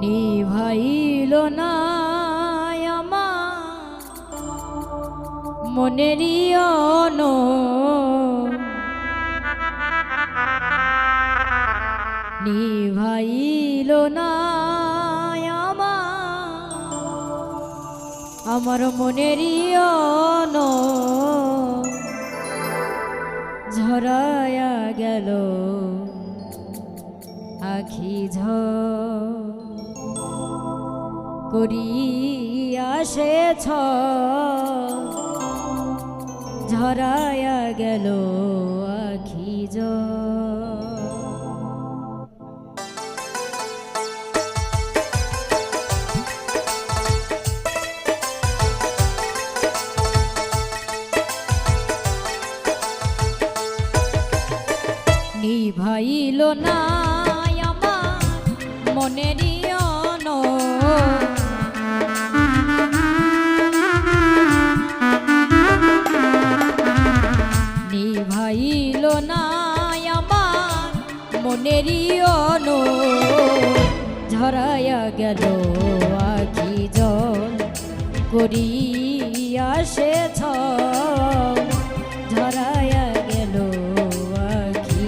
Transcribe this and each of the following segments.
নিভাইল না আমার মনেরই অনো নিভাইল না আমার মনেরই অনো ঝরায়া গেল আখি করিয়া সেছ ঝরায়া গেল আখি নিভাইল না আমার মনেরই অনো নিভাইল না আমার মনেরই অনো ঝরায়া গেল আখি জল করিয়া সেছ ঝরায়া গেল আখি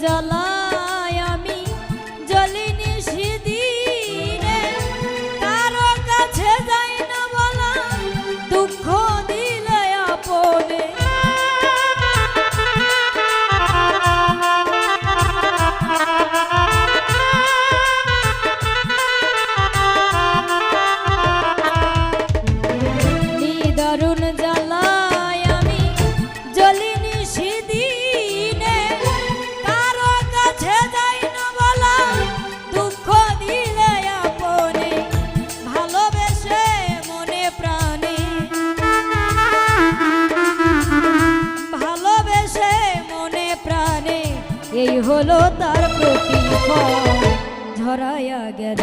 জ্বালায় আমি জ্বলিনি সেদিনে কারো কাছে যাই না বলা দুঃখ দিলে আপনে নিদারুণ জ্বালায় আমি জ্বলিনি সেদিনে এই হলো তার প্রতিফল ঝরায়া গেল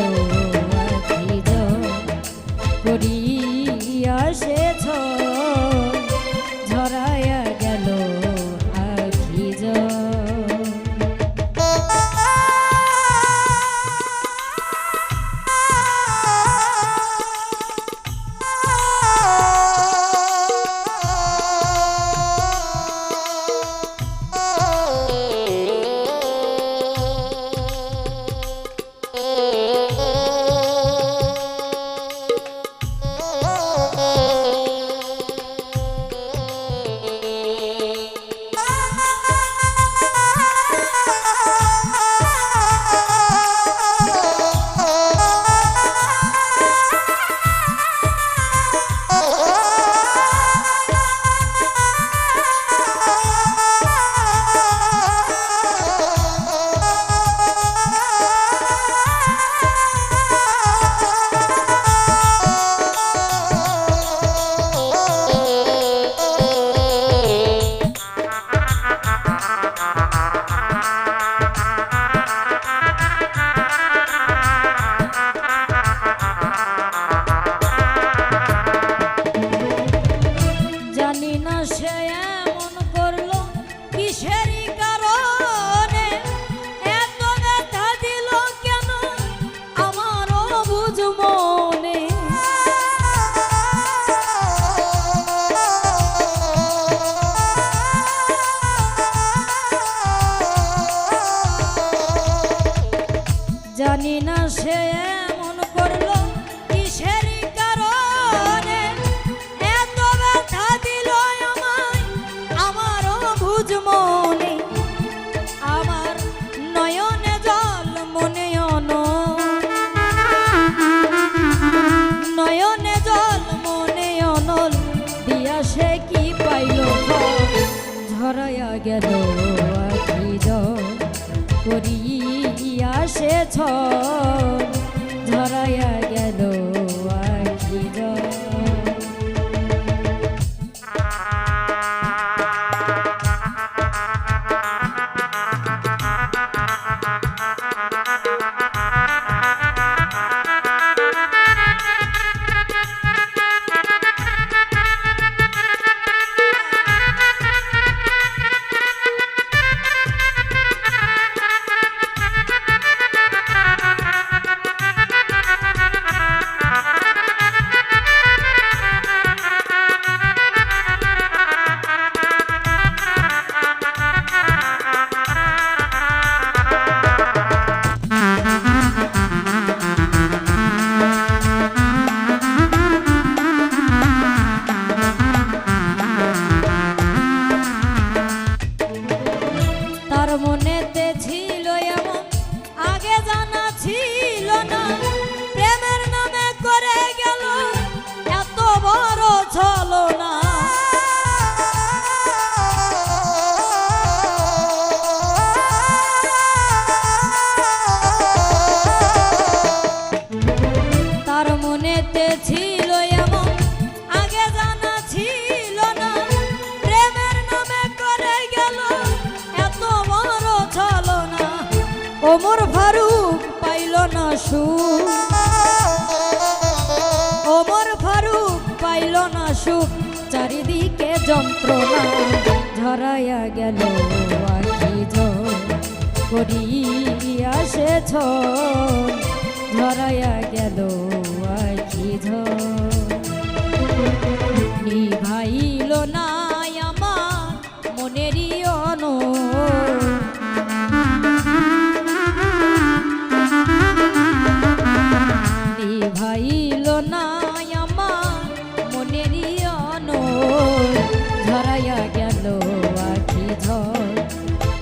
আখি করিয়া সেছ ঝরায়া গেল আখি জানি না সে এমন করলো কিসের কারণে এত ব্যথা দিল আমায় আমারও বুঝ মনে আমার গেল আখি করিয়া সে ঝরাইয়া গেল আখি তার মনেতে ছিল এমন আগে জানা ছিল না, প্রেমের নামে করে গেল এত বড় ছলনা। তার মনেতে ছিল এমন আগে জানা ছিল না, প্রেমের নামে করে গেল এত বড় ছলনা। ওমর ফারুক পাইল না সুখ, ওমর ফারুক পাইল না সুখ, চারিদিকে যন্ত্রণা। ঝরাইয়া গেল আখি করিয়া সে ঝরাইয়া গেল আখি নিভাইল না আমার মনেরই নিভাইল না আমার মনেরই ঝরাইয়া গেল আখি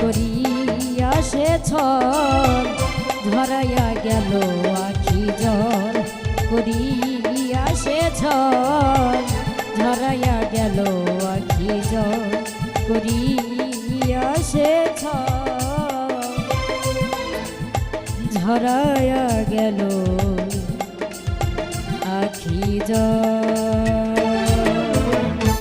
করিয়া সে ঝরাইয়া গেল আখি করিয়া সে ঝরাইয়া গেল আখি করিয়া সে ঝরাইয়া গেল আখি